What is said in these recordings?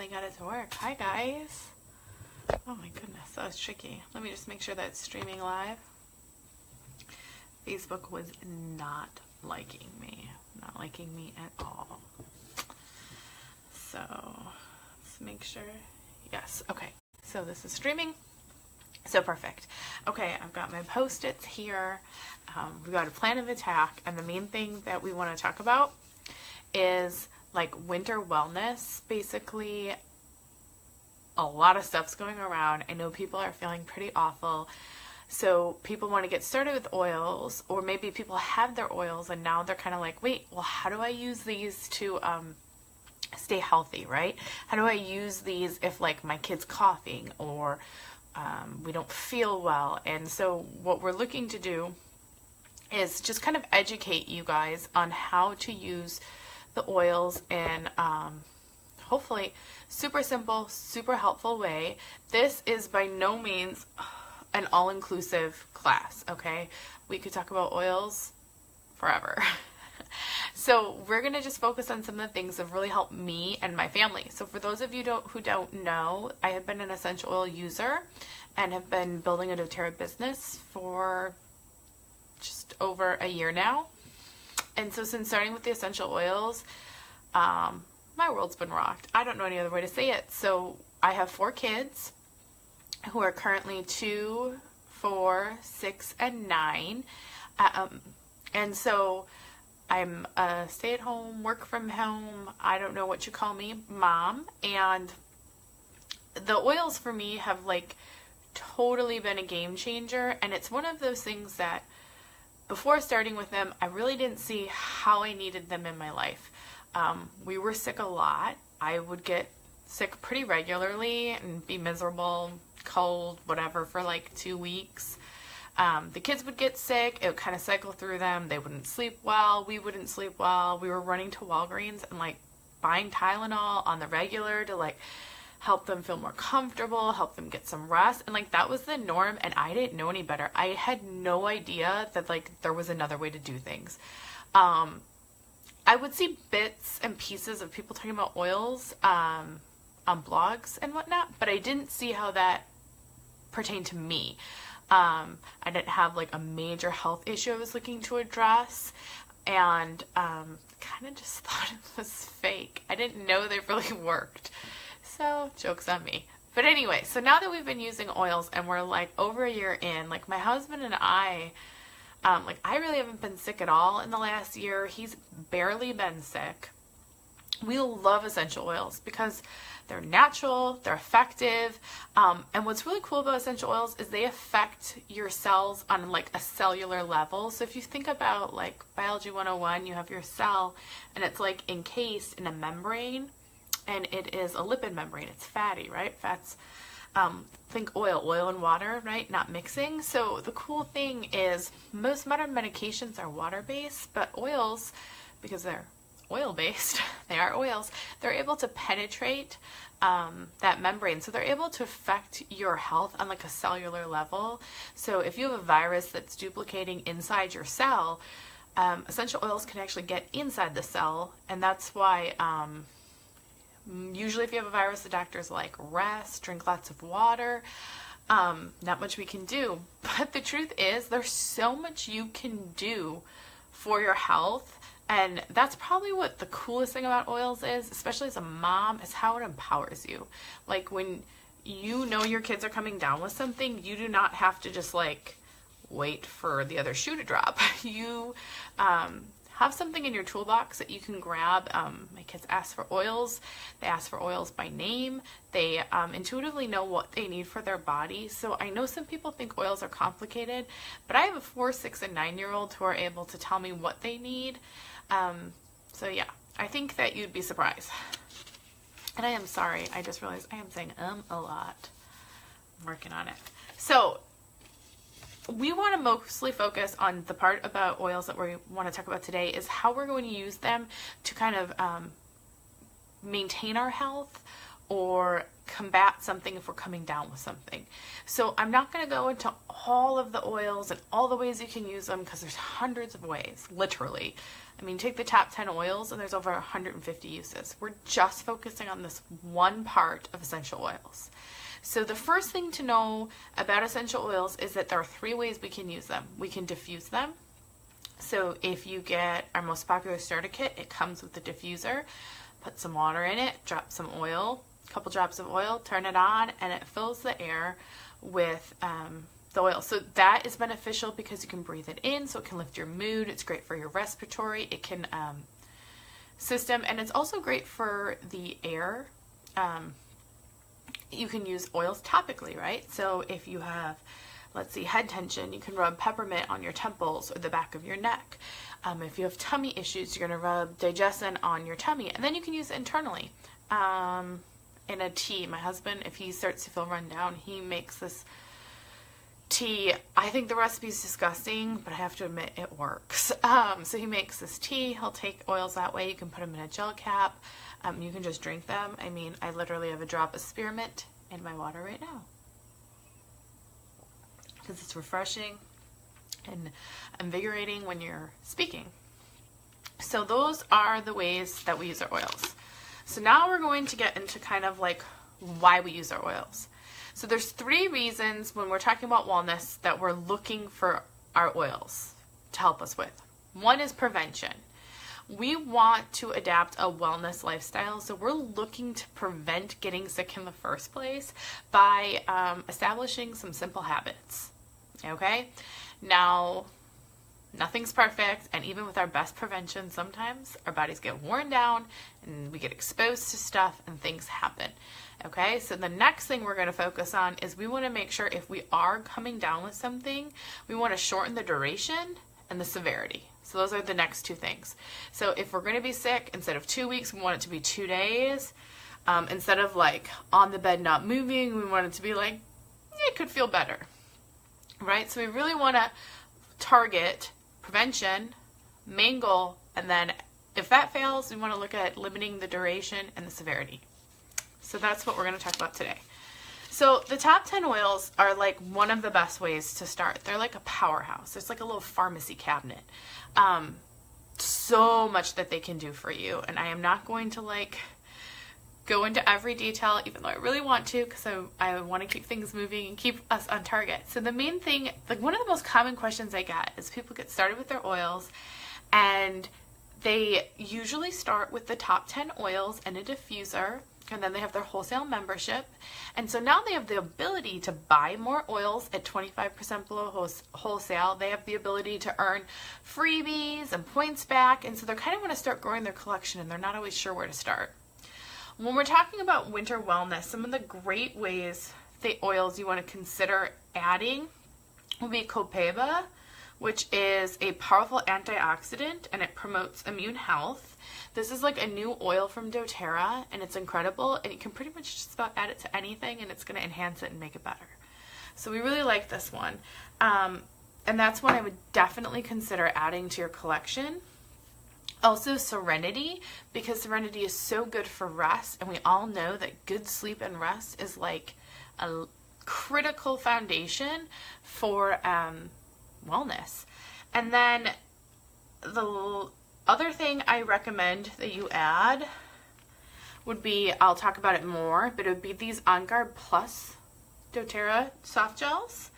finally got it to work. Hi guys. Oh my goodness, that was tricky. Let me just make sure that it's streaming live. Facebook was not liking me. Not liking me at all. So let's make sure. Yes, okay. So this is streaming. So perfect. Okay, I've got my Post-its here. We've got a plan of attack, and the main thing that we want to talk about is like winter wellness. Basically, a lot of stuff's going around. I know people are feeling pretty awful. So people want to get started with oils, or maybe people have their oils and now they're kind of like, wait, well, how do I use these to stay healthy, right? How do I use these if like my kid's coughing or we don't feel well? And so what we're looking to do is just kind of educate you guys on how to use the oils in hopefully super simple, super helpful way. This is by no means an all-inclusive class, okay? We could talk about oils forever. So we're going to just focus on some of the things that have really helped me and my family. So for those of you who don't know, I have been an essential oil user and have been building a doTERRA business for just over a year now. And so since starting with the essential oils, my world's been rocked. I don't know any other way to say it. So I have 4 kids who are currently 2, 4, 6, and 9. And so I'm a stay-at-home, work from home, I don't know what you call me, mom. And the oils for me have like totally been a game changer. And it's one of those things that before starting with them, I really didn't see how I needed them in my life. We were sick a lot. I would get sick pretty regularly and be miserable, cold, whatever, for like 2 weeks. The kids would get sick. It would kind of cycle through them. They wouldn't sleep well. We wouldn't sleep well. We were running to Walgreens and like buying Tylenol on the regular to like help them feel more comfortable, help them get some rest. And like that was the norm, and I didn't know any better. I had no idea that like there was another way to do things. I would see bits and pieces of people talking about oils on blogs and whatnot, but I didn't see how that pertained to me. I didn't have like a major health issue I was looking to address, and kind of just thought it was fake. I didn't know they really worked. So, joke's on me. But anyway, so now that we've been using oils and we're like over a year in, like my husband and I, like I really haven't been sick at all in the last year. He's barely been sick. We love essential oils because they're natural, they're effective, and what's really cool about essential oils is they affect your cells on like a cellular level. So if you think about like Biology 101, you have your cell and it's like encased in a membrane, and it is a lipid membrane. It's fatty, right? Fats, think oil and water, right? Not mixing. So the cool thing is most modern medications are water-based, but oils, because they're oil-based, they are oils, they're able to penetrate that membrane. So they're able to affect your health on like a cellular level. So if you have a virus that's duplicating inside your cell, essential oils can actually get inside the cell. And that's why usually if you have a virus, the doctor's like, rest, drink lots of water. Not much we can do. But the truth is there's so much you can do for your health. And that's probably what the coolest thing about oils is, especially as a mom, is how it empowers you. Like when you know your kids are coming down with something, you do not have to just like wait for the other shoe to drop. You have something in your toolbox that you can grab. My kids ask for oils. They ask for oils by name. They intuitively know what they need for their body. So I know some people think oils are complicated, but I have a 4, 6, and 9-year-old who are able to tell me what they need. So yeah, I think that you'd be surprised. And I am sorry, I just realized I am saying a lot. I'm working on it. So we want to mostly focus on the part about oils that we want to talk about today is how we're going to use them to kind of maintain our health, or combat something if we're coming down with something. So I'm not going to go into all of the oils and all the ways you can use them, because there's hundreds of ways, literally. I mean, take the top 10 oils and there's over 150 uses. We're just focusing on this one part of essential oils. So the first thing to know about essential oils is that there are 3 ways we can use them. We can diffuse them. So if you get our most popular starter kit, it comes with a diffuser. Put some water in it, drop some oil, a couple drops of oil, turn it on, and it fills the air with the oil. So that is beneficial because you can breathe it in, so it can lift your mood. It's great for your respiratory. It can system, and it's also great for the air. You can use oils topically, right? So if you have, let's see, head tension, you can rub peppermint on your temples or the back of your neck. If you have tummy issues, you're going to rub digestin on your tummy, and then you can use it internally in a tea. My husband, if he starts to feel run down, he makes this tea. I think the recipe is disgusting, but I have to admit it works. So he makes this tea. He'll take oils that way. You can put them in a gel cap. You can just drink them. I mean, I literally have a drop of spearmint in my water right now because it's refreshing and invigorating when you're speaking. So those are the ways that we use our oils. So now we're going to get into kind of like why we use our oils. So there's 3 reasons when we're talking about wellness that we're looking for our oils to help us with. One is prevention. We want to adapt a wellness lifestyle, so we're looking to prevent getting sick in the first place by establishing some simple habits. Okay? Now, nothing's perfect, and even with our best prevention, sometimes our bodies get worn down and we get exposed to stuff and things happen. Okay, so the next thing we're going to focus on is we want to make sure if we are coming down with something, we want to shorten the duration and the severity. So those are the next 2 things. So if we're going to be sick, instead of 2 weeks, we want it to be 2 days. Instead of like on the bed not moving, we want it to be like, it could feel better. Right? So we really want to target prevention, main goal, and then if that fails, we want to look at limiting the duration and the severity. So that's what we're going to talk about today. So the top 10 oils are like one of the best ways to start. They're like a powerhouse. It's like a little pharmacy cabinet. So much that they can do for you. And I am not going to like go into every detail, even though I really want to, because I want to keep things moving and keep us on target. So the main thing, like one of the most common questions I get is people get started with their oils and they usually start with the top 10 oils and a diffuser, and then they have their wholesale membership. And so now they have the ability to buy more oils at 25% below wholesale. They have the ability to earn freebies and points back. And so they kind of want to start growing their collection, and they're not always sure where to start. When we're talking about winter wellness, some of the great ways, the oils you want to consider adding will be copaiba, which is a powerful antioxidant and it promotes immune health. This is like a new oil from doTERRA and it's incredible, and you can pretty much just about add it to anything and it's going to enhance it and make it better. So we really like this one. And that's one I would definitely consider adding to your collection. Also Serenity, because Serenity is so good for rest, and we all know that good sleep and rest is like a critical foundation for wellness. And then the other thing I recommend that you add would be, I'll talk about it more, but it would be these On Guard Plus doTERRA soft gels.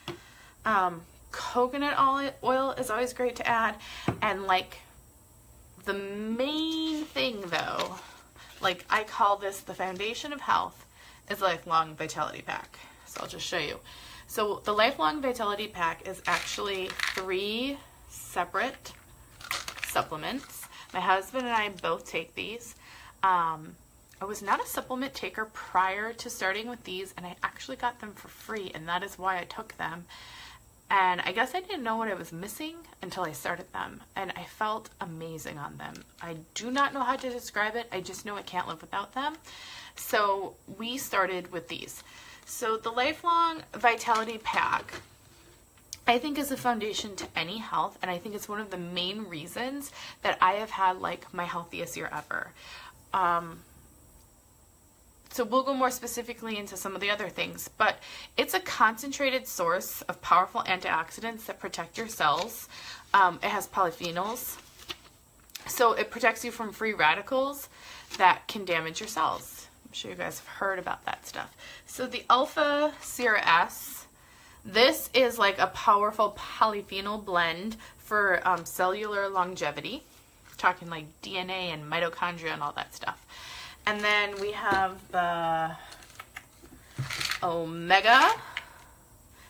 Coconut oil is always great to add, and like the main thing though, like I call this the foundation of health, is Lifelong Vitality Pack. So I'll just show you. So the Lifelong Vitality Pack is actually 3 separate supplements. My husband and I both take these. I was not a supplement taker prior to starting with these, and I actually got them for free, and that is why I took them. And I guess I didn't know what I was missing until I started them, and I felt amazing on them. I do not know how to describe it. I just know I can't live without them. So we started with these. So the Lifelong Vitality Pack, I think, is a foundation to any health, and I think it's one of the main reasons that I have had like my healthiest year ever. So we'll go more specifically into some of the other things, but it's a concentrated source of powerful antioxidants that protect your cells. It has polyphenols, so it protects you from free radicals that can damage your cells. I'm sure you guys have heard about that stuff. So the alpha Sera S, this is like a powerful polyphenol blend for cellular longevity. We're talking like DNA and mitochondria and all that stuff. And then we have the omega.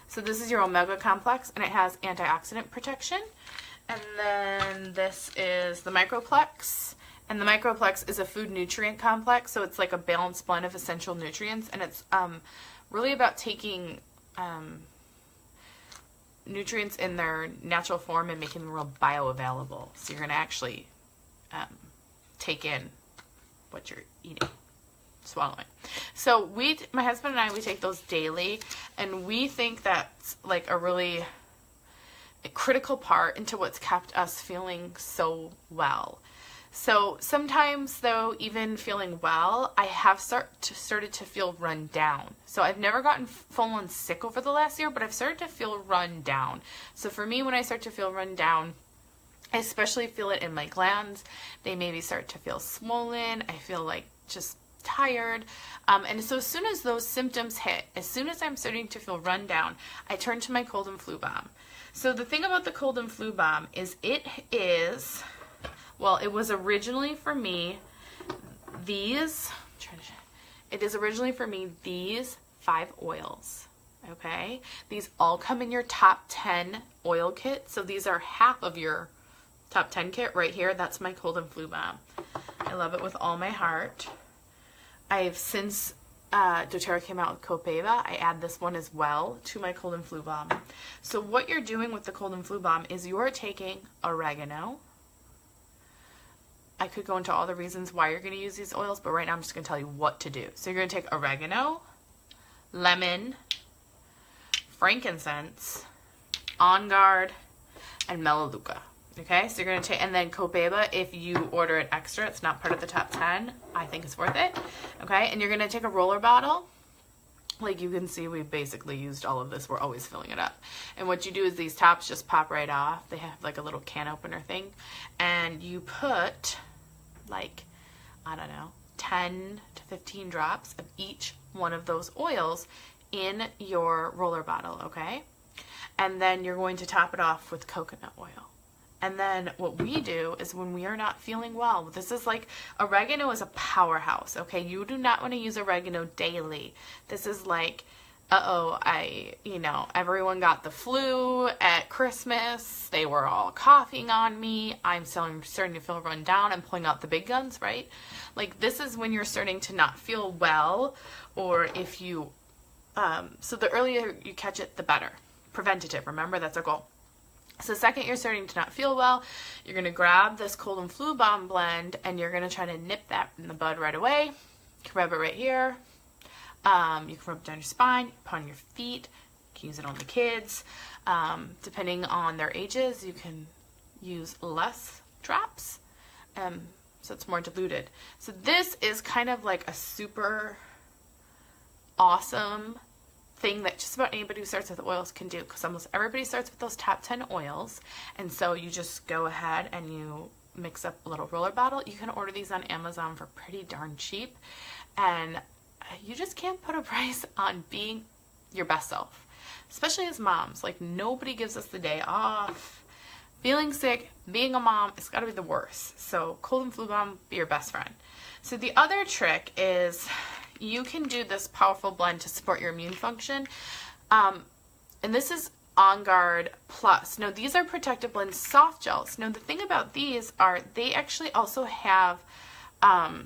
So this is your omega complex, and it has antioxidant protection. And then this is the microplex. And the microplex is a food nutrient complex, so it's like a balanced blend of essential nutrients. And it's really about taking nutrients in their natural form and making them real bioavailable. So you're going to actually take in what you're eating, swallowing. So my husband and I, we take those daily, and we think that's like a really critical part into what's kept us feeling so well. So sometimes, though, even feeling well, I have started to feel run down. So I've never gotten full-on sick over the last year, but I've started to feel run down. So for me, when I start to feel run down, I especially feel it in my glands. They maybe start to feel swollen. I feel like just tired. And so as soon as those symptoms hit, as soon as I'm starting to feel run down, I turn to my cold and flu balm. So the thing about the cold and flu balm is it was originally for me these 5 oils. Okay? These all come in your top 10 oil kit. So these are half of your top 10 kit right here. That's my cold and flu balm. I love it with all my heart. I've since doTERRA came out with Copaiba, I add this one as well to my cold and flu balm. So what you're doing with the cold and flu balm is you're taking oregano. I could go into all the reasons why you're going to use these oils, but right now I'm just going to tell you what to do. So you're going to take oregano, lemon, frankincense, On Guard, and Melaleuca. Okay, so you're going to take, and then Copaiba, if you order it extra, it's not part of the top 10, I think it's worth it. Okay, and you're going to take a roller bottle. Like you can see, we basically used all of this. We're always filling it up. And what you do is these tops just pop right off. They have like a little can opener thing. And you put like, I don't know, 10 to 15 drops of each one of those oils in your roller bottle, okay? And then you're going to top it off with coconut oil. And then what we do is when we are not feeling well, this is like, oregano is a powerhouse, okay? You do not want to use oregano daily. This is like, everyone got the flu at Christmas. They were all coughing on me. I'm starting to feel run down. I'm pulling out the big guns, right? Like this is when you're starting to not feel well, or if you, so the earlier you catch it, the better. Preventative, remember, that's our goal. So the second you're starting to not feel well, you're going to grab this cold and flu balm blend and you're going to try to nip that in the bud right away. You can rub it right here. You can rub it down your spine, upon your feet. You can use it on the kids. Depending on their ages, you can use less drops. So it's more diluted. So this is kind of like a super awesome thing that just about anybody who starts with oils can do, because almost everybody starts with those top 10 oils. And so you just go ahead and you mix up a little roller bottle. You can order these on Amazon for pretty darn cheap, and you just can't put a price on being your best self, especially as moms. Like nobody gives us the day off. Feeling sick, being a mom, it's got to be the worst. So cold and flu balm, be your best friend. So the other trick is you can do this powerful blend to support your immune function. And this is On Guard Plus. Now, these are Protective Blend soft gels. Now, the thing about these are they actually also have, well,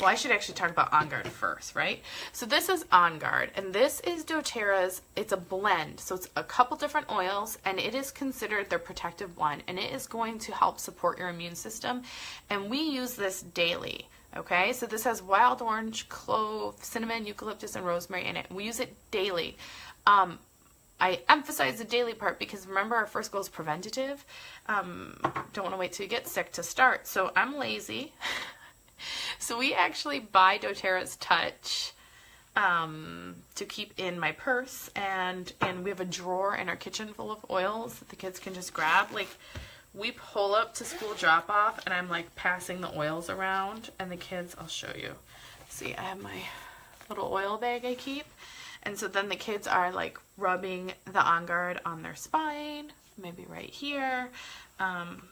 I should actually talk about On Guard first, right? So this is On Guard, and this is doTERRA's, it's a blend. So it's a couple different oils, and it is considered their protective one, and it is going to help support your immune system. And we use this daily. Okay, so this has wild orange, clove, cinnamon, eucalyptus, and rosemary in it. We use it daily. I emphasize the daily part because remember our first goal is preventative. Don't want to wait till you get sick to start. So I'm lazy. So we actually buy doTERRA's Touch to keep in my purse, and we have a drawer in our kitchen full of oils that the kids can just grab. Like, we pull up to school drop off and I'm like passing the oils around, and the kids, I'll show you. See, I have my little oil bag I keep, and so then the kids are like rubbing the On Guard on their spine, maybe right here.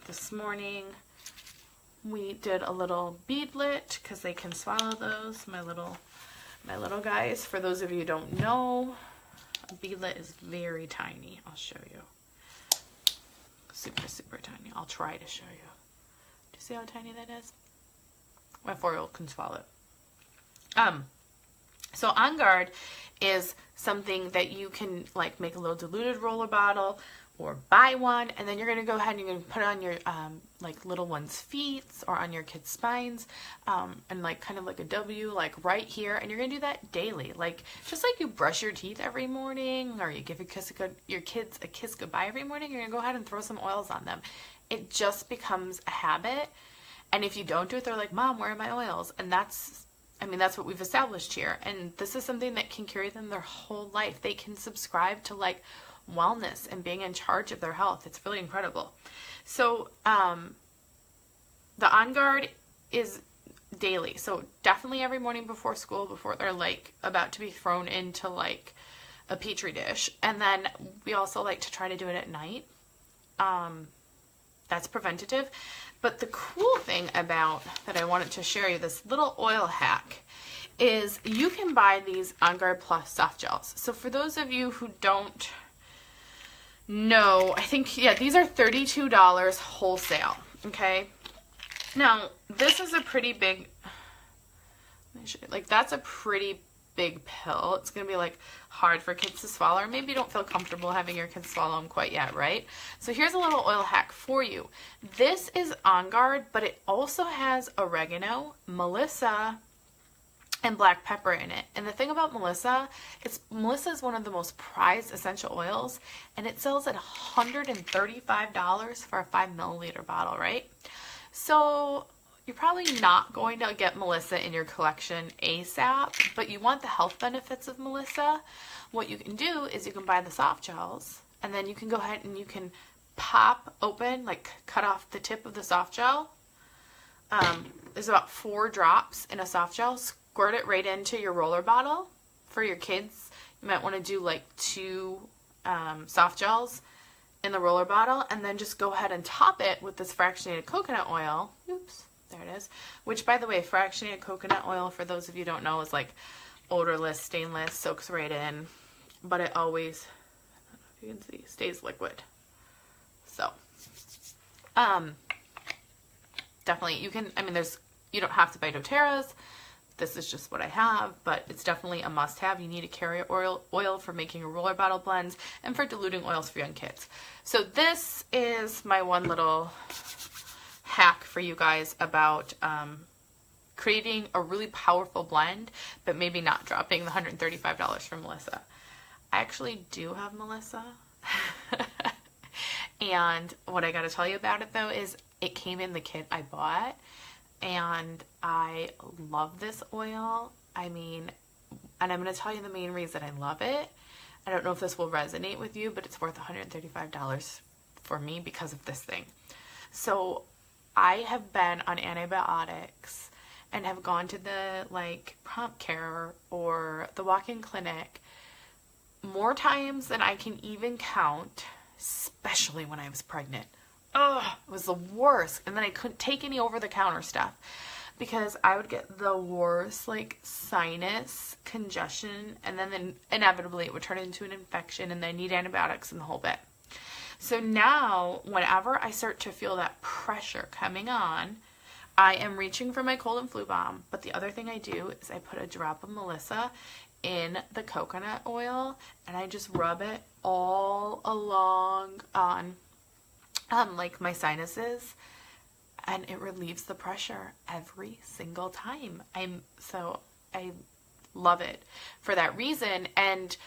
This morning we did a little beadlet because they can swallow those, my little guys. For those of you who don't know, a beadlet is very tiny. I'll show you. Super, super tiny. I'll try to show you. Do you see how tiny that is? My 4-year-old can swallow it. So On Guard is something that you can like make a little diluted roller bottle or buy one, and then you're going to go ahead and you're going to put it on your like little one's feet or on your kids' spines, and like kind of like a W, like right here, and you're going to do that daily, like just like you brush your teeth every morning, or you give your kids a kiss goodbye every morning. You're going to go ahead and throw some oils on them. It just becomes a habit, and if you don't do it, they're like, Mom, where are my oils? And that's what we've established here, and this is something that can carry them their whole life. They can subscribe to like wellness and being in charge of their health. It's really incredible. So the On Guard is daily, so definitely every morning before school, before they're like about to be thrown into like a petri dish. And then we also like to try to do it at night. That's preventative. But the cool thing about that I wanted to share you, this little oil hack, is you can buy these On Guard Plus soft gels. So for those of you who don't know, I think, yeah, these are $32 wholesale, okay? Now, this is a pretty big, like, that's a pretty big pill. It's going to be, like, hard for kids to swallow, or maybe you don't feel comfortable having your kids swallow them quite yet, right? So here's a little oil hack for you. This is On Guard, but it also has oregano, melissa, and black pepper in it. And the thing about Melissa is is one of the most prized essential oils, and it sells at $135 for a 5 milliliter bottle, right? So you're probably not going to get Melissa in your collection ASAP, but you want the health benefits of Melissa. What you can do is you can buy the soft gels, and then you can go ahead and you can pop open, like cut off the tip of the soft gel. There's about 4 drops in a soft gel. Squirt it right into your roller bottle. For your kids, you might want to do like 2 soft gels in the roller bottle, and then just go ahead and top it with this fractionated coconut oil. Oops, there it is. Which, by the way, fractionated coconut oil, for those of you who don't know, is like odorless, stainless, soaks right in, but it always, I don't know if you can see, stays liquid. So, definitely, you can, you don't have to buy doTERRA's. This is just what I have, but it's definitely a must-have. You need to carry oil for making a roller bottle blends and for diluting oils for young kids. So this is my one little hack for you guys about creating a really powerful blend, but maybe not dropping the $135 for Melissa. I actually do have Melissa. And what I got to tell you about it, though, is it came in the kit I bought. And I love this oil. And I'm going to tell you the main reason I love it. I don't know if this will resonate with you, but it's worth $135 for me because of this thing. So I have been on antibiotics and have gone to the prompt care or the walk-in clinic more times than I can even count, especially when I was pregnant. Oh, it was the worst. And then I couldn't take any over-the-counter stuff because I would get the worst, sinus congestion, and then inevitably it would turn into an infection, and then I need antibiotics and the whole bit. So now, whenever I start to feel that pressure coming on, I am reaching for my cold and flu balm, but the other thing I do is I put a drop of Melissa in the coconut oil, and I just rub it all along on my sinuses, and it relieves the pressure every single time. I love it for that reason. And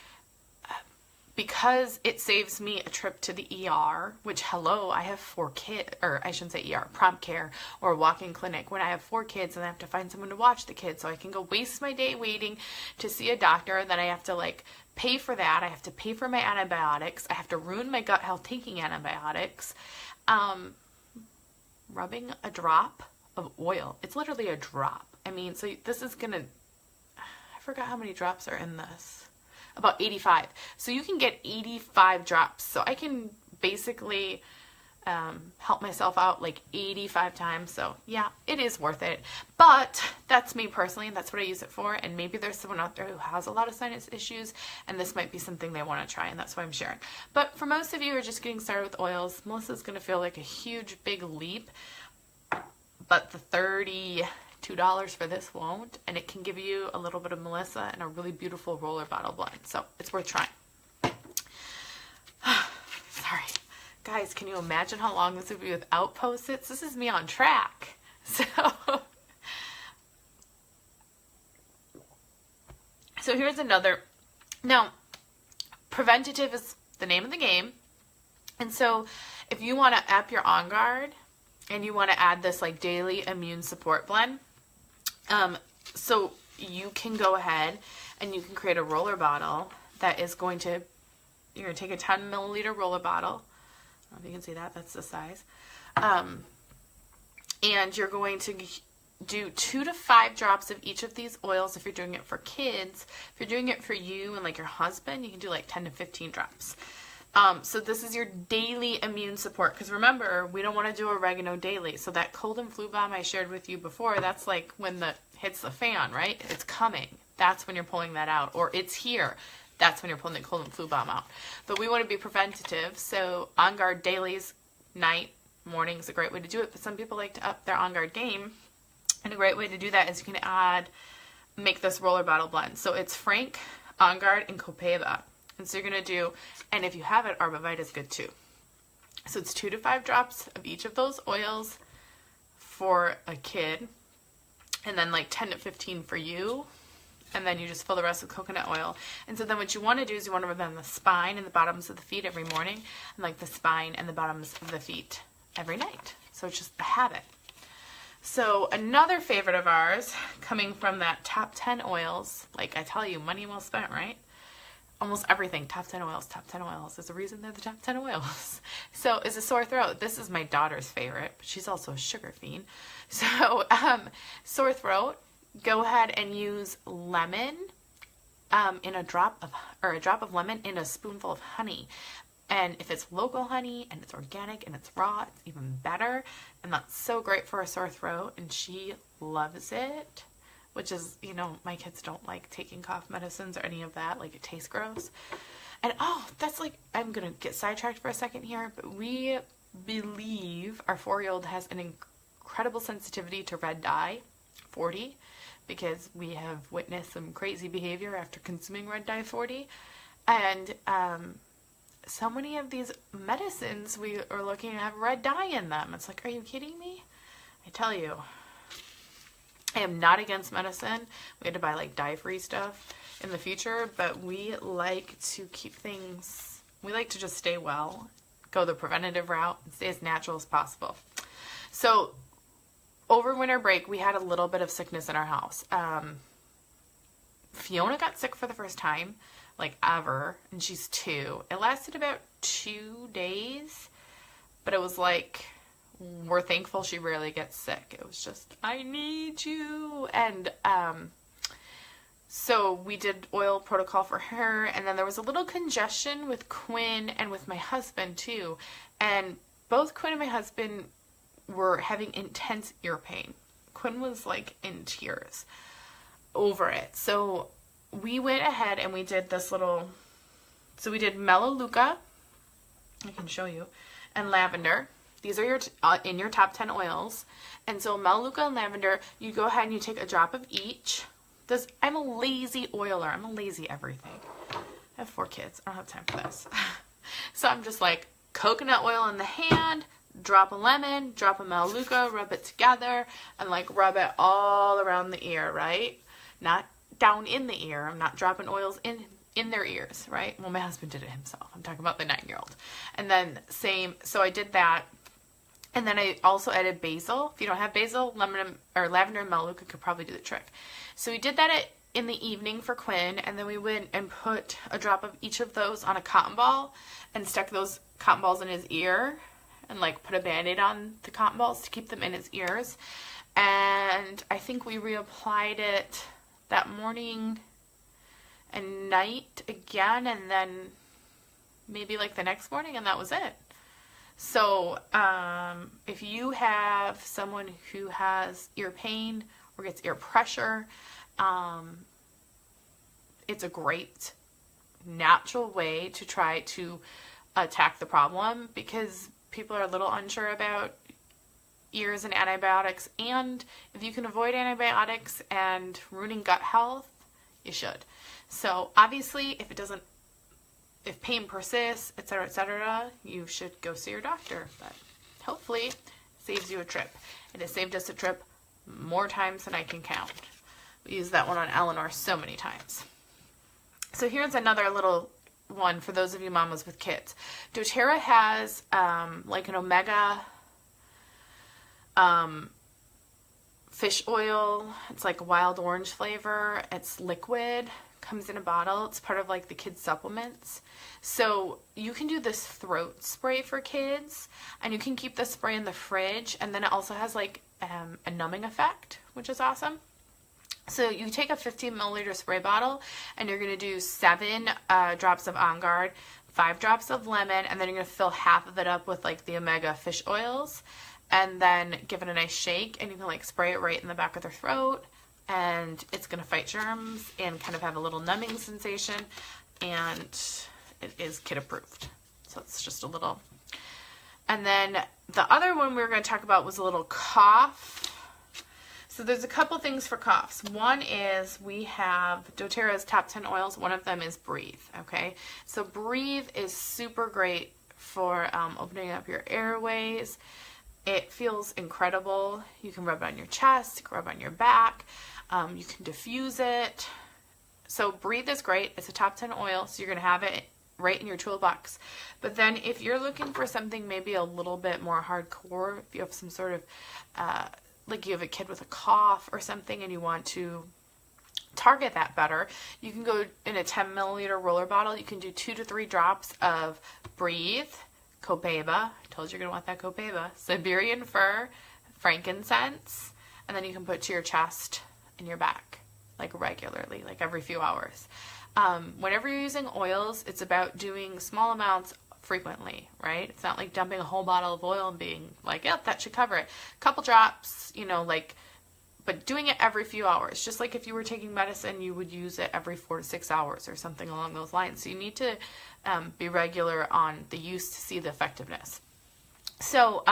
because it saves me a trip to the ER, which, hello, I have 4 kids, or I shouldn't say ER, prompt care or walk-in clinic. When I have 4 kids and I have to find someone to watch the kids, so I can go waste my day waiting to see a doctor, and then I have to like pay for that. I have to pay for my antibiotics. I have to ruin my gut health taking antibiotics. Rubbing a drop of oil. It's literally a drop. I mean, so this is gonna, I forgot how many drops are in this. About 85. So you can get 85 drops. So I can basically help myself out like 85 times. So yeah, it is worth it. But that's me personally, and that's what I use it for. And maybe there's someone out there who has a lot of sinus issues, and this might be something they want to try, and that's why I'm sharing. But for most of you who are just getting started with oils, Melissa's going to feel like a huge, big leap. But the $32 for this won't, and it can give you a little bit of Melissa and a really beautiful roller bottle blend. So it's worth trying. Sorry. Guys, can you imagine how long this would be without Post-its? This is me on track. So here's another. Now, Preventative is the name of the game. And so if you want to up your On Guard and you want to add this like daily immune support blend, so you can go ahead and you can create a roller bottle that is going to, you're going to take a 10 milliliter roller bottle. I don't know if you can see that. That's the size. And you're going to do 2 to 5 drops of each of these oils if you're doing it for kids. If you're doing it for you and like your husband, you can do like 10 to 15 drops. So this is your daily immune support, because remember, we don't want to do oregano daily. So that cold and flu balm I shared with you before, that's like when the hits the fan, right? It's coming. That's when you're pulling that out. Or it's here. That's when you're pulling the cold and flu balm out. But we want to be preventative. So On Guard dailies, night, morning is a great way to do it. But some people like to up their On Guard game. And a great way to do that is you can make this roller bottle blend. So it's Frank, On Guard, and Copaiba. And so you're going to do, and if you have it, Arbavite is good too. So it's 2 to 5 drops of each of those oils for a kid, and then like 10 to 15 for you, and then you just fill the rest with coconut oil. And so then what you want to do is you want to rub on the spine and the bottoms of the feet every morning, and like the spine and the bottoms of the feet every night. So it's just a habit. So another favorite of ours, coming from that top 10 oils, like I tell you, money well spent, right? Almost everything, top 10 oils, top 10 oils. There's a reason they're the top 10 oils. So is a sore throat. This is my daughter's favorite, but she's also a sugar fiend. So sore throat, go ahead and use lemon in a drop of lemon in a spoonful of honey. And if it's local honey and it's organic and it's raw, it's even better. And that's so great for a sore throat, and she loves it. Which is, you know, my kids don't like taking cough medicines or any of that. Like, it tastes gross. And, oh, that's like, I'm going to get sidetracked for a second here. But we believe our 4-year-old has an incredible sensitivity to red dye, 40. Because we have witnessed some crazy behavior after consuming red dye 40. And so many of these medicines we are looking at have red dye in them. It's like, are you kidding me? I tell you. I am not against medicine. We had to buy like dye-free stuff in the future, but we like to keep things, we like to just stay well, go the preventative route, and stay as natural as possible. So over winter break, we had a little bit of sickness in our house. Fiona got sick for the first time, like ever, and she's 2. It lasted about 2 days, but it was like, we're thankful she rarely gets sick. It was just, I need you. And so we did oil protocol for her. And then there was a little congestion with Quinn and with my husband too. And both Quinn and my husband were having intense ear pain. Quinn was like in tears over it. So we went ahead and we did this little, so we did Melaleuca, I can show you, and lavender. These are your in your top 10 oils. And so Melaleuca and lavender, you go ahead and you take a drop of each. I'm a lazy oiler. I'm a lazy everything. I have 4 kids. I don't have time for this. So I'm just like coconut oil in the hand, drop a lemon, drop a Melaleuca, rub it together, and like rub it all around the ear, right? Not down in the ear. I'm not dropping oils in in their ears, right? Well, my husband did it himself. I'm talking about the 9-year-old. And then same, so I did that. And then I also added basil. If you don't have basil, lemon or lavender and melaleuca could probably do the trick. So we did that in the evening for Quinn, and then we went and put a drop of each of those on a cotton ball and stuck those cotton balls in his ear and like put a Band-Aid on the cotton balls to keep them in his ears. And I think we reapplied it that morning and night again, and then maybe like the next morning, and that was it. So if you have someone who has ear pain or gets ear pressure, it's a great natural way to try to attack the problem, because people are a little unsure about ears and antibiotics, and if you can avoid antibiotics and ruining gut health, you should. So obviously if pain persists, etc., you should go see your doctor, but hopefully it saves you a trip. It has saved us a trip more times than I can count. We used that one on Eleanor so many times. So here's another little one for those of you mamas with kids. doTERRA has like an omega fish oil. It's like wild orange flavor. It's liquid, comes in a bottle. It's part of like the kids supplements. So you can do this throat spray for kids, and you can keep the spray in the fridge, and then it also has like a numbing effect, which is awesome. So you take a 15 milliliter spray bottle, and you're going to do 7 drops of On Guard, 5 drops of lemon, and then you're going to fill half of it up with like the omega fish oils, and then give it a nice shake, and you can like spray it right in the back of their throat, and it's going to fight germs and kind of have a little numbing sensation, and it is kid approved. So it's just a little. And then the other one we were going to talk about was a little cough. So there's a couple things for coughs. One is we have doTERRA's top 10 oils. One of them is Breathe, okay? So Breathe is super great for opening up your airways. It feels incredible. You can rub it on your chest, you can rub it on your back, you can diffuse it. So Breathe is great. It's a top 10 oil, so you're going to have it right in your toolbox. But then if you're looking for something maybe a little bit more hardcore, if you have some sort of like you have a kid with a cough or something and you want to target that better, you can go in a 10 milliliter roller bottle. You can do 2 to 3 drops of Breathe, copaiba, I told you you're going to want that copaiba, Siberian fir, frankincense, and then you can put to your chest and your back, like regularly, like every few hours. Whenever you're using oils, it's about doing small amounts frequently, right? It's not like dumping a whole bottle of oil and being like, yep, that should cover it. A couple drops, you know, like, but doing it every few hours. Just like if you were taking medicine, you would use it every 4 to 6 hours or something along those lines. So you need to be regular on the use to see the effectiveness. So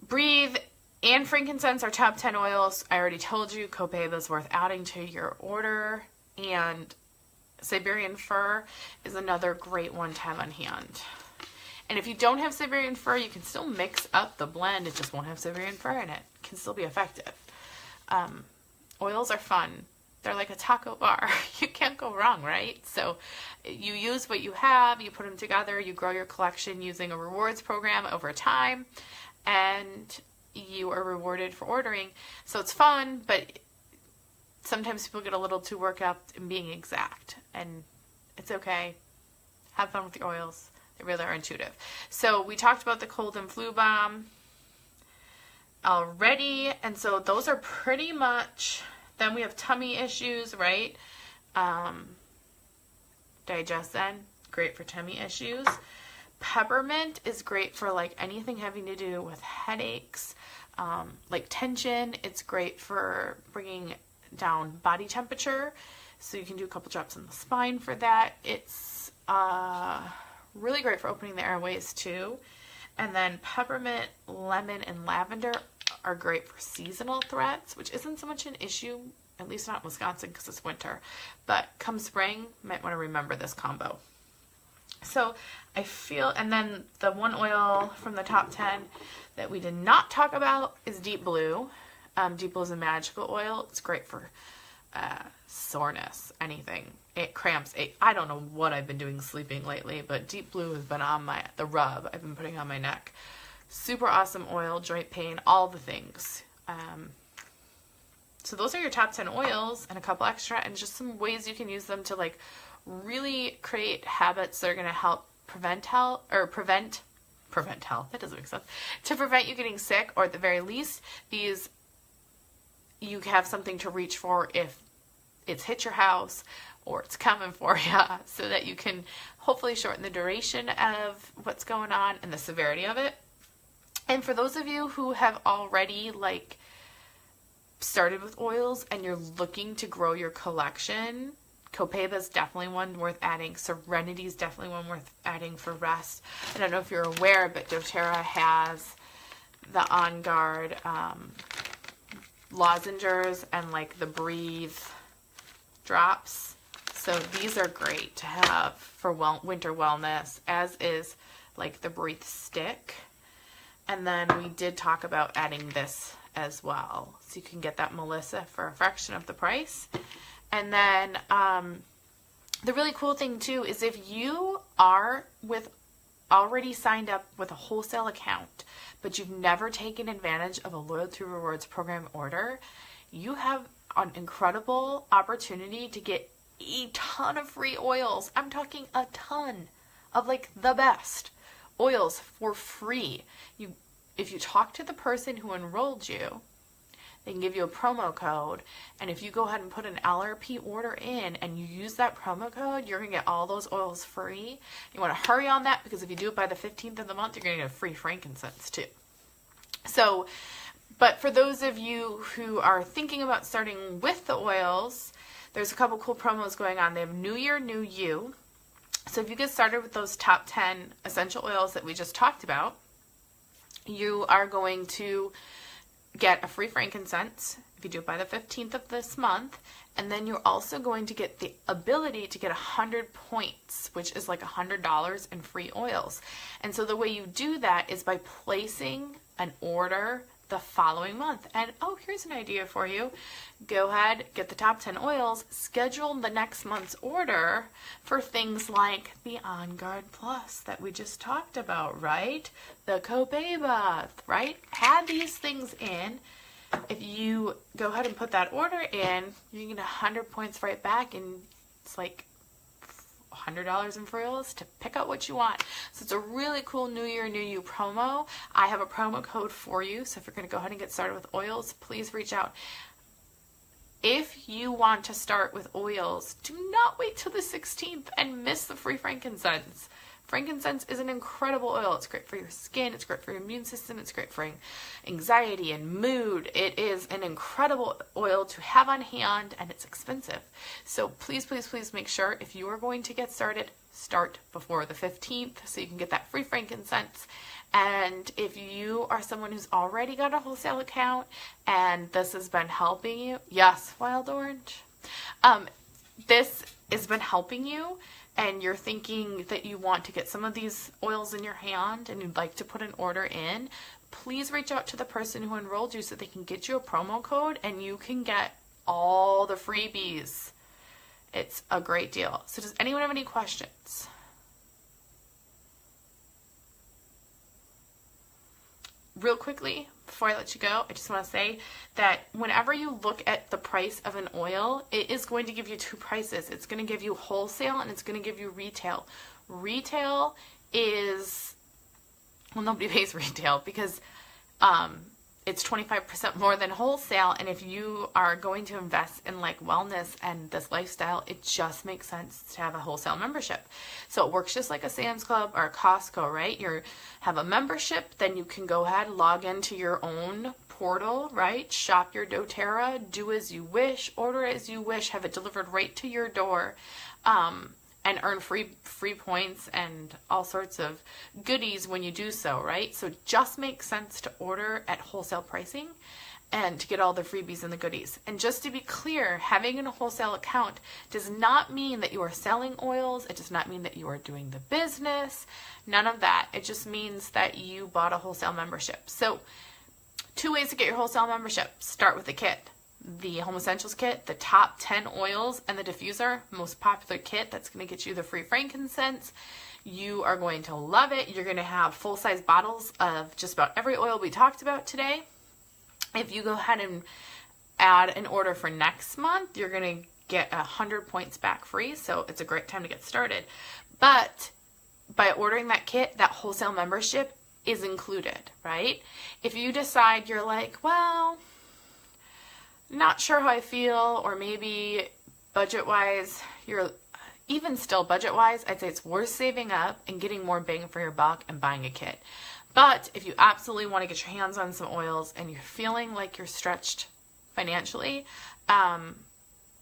Breathe and frankincense are top 10 oils. I already told you copaiba is worth adding to your order, and Siberian fir is another great one to have on hand. And if you don't have Siberian fir, you can still mix up the blend. It just won't have Siberian fir in it. It can still be effective. Oils are fun. They're like a taco bar. You can't go wrong, right? So you use what you have, you put them together, you grow your collection using a rewards program over time, and you are rewarded for ordering. So it's fun, but sometimes people get a little too worked up in being exact, and it's okay. Have fun with your oils. They really are intuitive. So we talked about the cold and flu balm already, and so those are pretty much. Then we have tummy issues, right? Digestin, great for tummy issues. Peppermint is great for like anything having to do with headaches, like tension. It's great for bringing down body temperature, so you can do a couple drops in the spine for that. It's really great for opening the airways too. And then peppermint, lemon, and lavender are great for seasonal threats, which isn't so much an issue, at least not in Wisconsin because it's winter, but come spring, you might want to remember this combo. So I feel, and then the one oil from the top 10 that we did not talk about is Deep Blue. Deep Blue is a magical oil. It's great for soreness, anything. It cramps. I don't know what I've been doing sleeping lately, but Deep Blue has been on the rub I've been putting on my neck. Super awesome oil, joint pain, all the things. So those are your top 10 oils and a couple extra, and just some ways you can use them to like really create habits that are going to help prevent health. That doesn't make sense. To prevent you getting sick, or at the very least, you have something to reach for if it's hit your house or it's coming for you, so that you can hopefully shorten the duration of what's going on and the severity of it. And for those of you who have already like started with oils and you're looking to grow your collection, Copaiba is definitely one worth adding. Serenity is definitely one worth adding for rest. I don't know if you're aware, but doTERRA has the On Guard lozenges and like the Breathe drops. So these are great to have for winter wellness, as is like the Breathe stick. And then we did talk about adding this as well. So you can get that Melissa for a fraction of the price. And then the really cool thing too is if you are already signed up with a wholesale account, but you've never taken advantage of a loyalty rewards program order, you have an incredible opportunity to get a ton of free oils. I'm talking a ton of like the best oils for free. If you talk to the person who enrolled you, they can give you a promo code, and if you go ahead and put an LRP order in and you use that promo code, you're going to get all those oils free. You want to hurry on that, because if you do it by the 15th of the month, you're going to get a free frankincense too. So, but for those of you who are thinking about starting with the oils, there's a couple cool promos going on. They have New Year, New You. So if you get started with those top 10 essential oils that we just talked about, you are going to get a free frankincense if you do it by the 15th of this month, and then you're also going to get the ability to get 100 points, which is like $100 in free oils. And so the way you do that is by placing an order the following month. And oh, here's an idea for you. Go ahead, get the top 10 oils, schedule the next month's order for things like the On Guard Plus that we just talked about, right? The Copaiba, right? Add these things in. If you go ahead and put that order in, you get 100 points right back, and it's like $100 in free oils to pick out what you want. So it's a really cool New Year, New You promo. I have a promo code for you. So if you're going to go ahead and get started with oils, please reach out. If you want to start with oils, do not wait till the 16th and miss the free frankincense. Frankincense is an incredible oil. It's great for your skin. It's great for your immune system. It's great for anxiety and mood. It is an incredible oil to have on hand, and it's expensive. So please, please, please make sure if you are going to get started, start before the 15th so you can get that free frankincense. And if you are someone who's already got a wholesale account and this has been helping you, yes, Wild Orange, this has been helping you, and you're thinking that you want to get some of these oils in your hand and you'd like to put an order in, please reach out to the person who enrolled you so they can get you a promo code and you can get all the freebies. It's a great deal. So does anyone have any questions? Real quickly, before I let you go, I just want to say that whenever you look at the price of an oil, it is going to give you two prices. It's going to give you wholesale and it's going to give you retail. Retail is, well, nobody pays retail because it's 25% more than wholesale. And if you are going to invest in like wellness and this lifestyle, it just makes sense to have a wholesale membership. So it works just like a Sam's Club or a Costco, right? You have a membership, then you can go ahead, log into your own portal, right? Shop your doTERRA, do as you wish, order as you wish, have it delivered right to your door, and earn free points and all sorts of goodies when you do so, right? So it just makes sense to order at wholesale pricing and to get all the freebies and the goodies. And just to be clear, having a wholesale account does not mean that you are selling oils. It does not mean that you are doing the business. None of that. It just means that you bought a wholesale membership. So 2 ways to get your wholesale membership. Start with a kit. the Home Essentials kit, the top 10 oils and the diffuser, most popular kit that's going to get you the free frankincense. You are going to love it. You're going to have full-size bottles of just about every oil we talked about today. If you go ahead and add an order for next month, you're going to get 100 points back free, so it's a great time to get started. But by ordering that kit, that wholesale membership is included, right? If you decide you're like, well, not sure how I feel, or maybe budget-wise, you're even still budget-wise, I'd say it's worth saving up and getting more bang for your buck and buying a kit. But if you absolutely want to get your hands on some oils and you're feeling like you're stretched financially,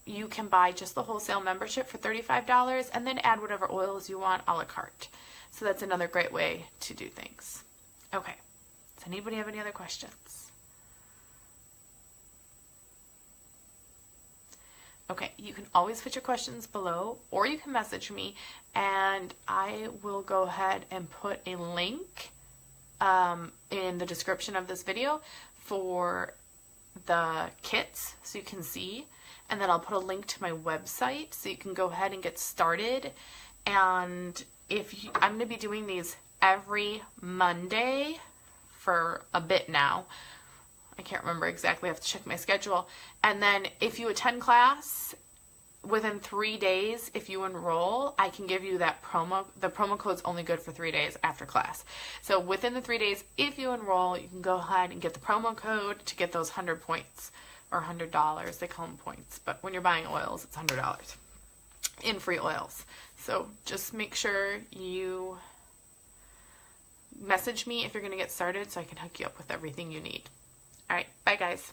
you can buy just the wholesale membership for $35 and then add whatever oils you want a la carte. So that's another great way to do things. Okay, does anybody have any other questions? Okay, you can always put your questions below, or you can message me and I will go ahead and put a link in the description of this video for the kits so you can see, and then I'll put a link to my website so you can go ahead and get started. And I'm going to be doing these every Monday for a bit now. I can't remember exactly. I have to check my schedule. And then if you attend class within 3 days, if you enroll, I can give you that promo. The promo code's only good for 3 days after class. So within the 3 days, if you enroll, you can go ahead and get the promo code to get those 100 points or $100. They call them points. But when you're buying oils, it's $100 in free oils. So just make sure you message me if you're going to get started so I can hook you up with everything you need. All right, bye guys.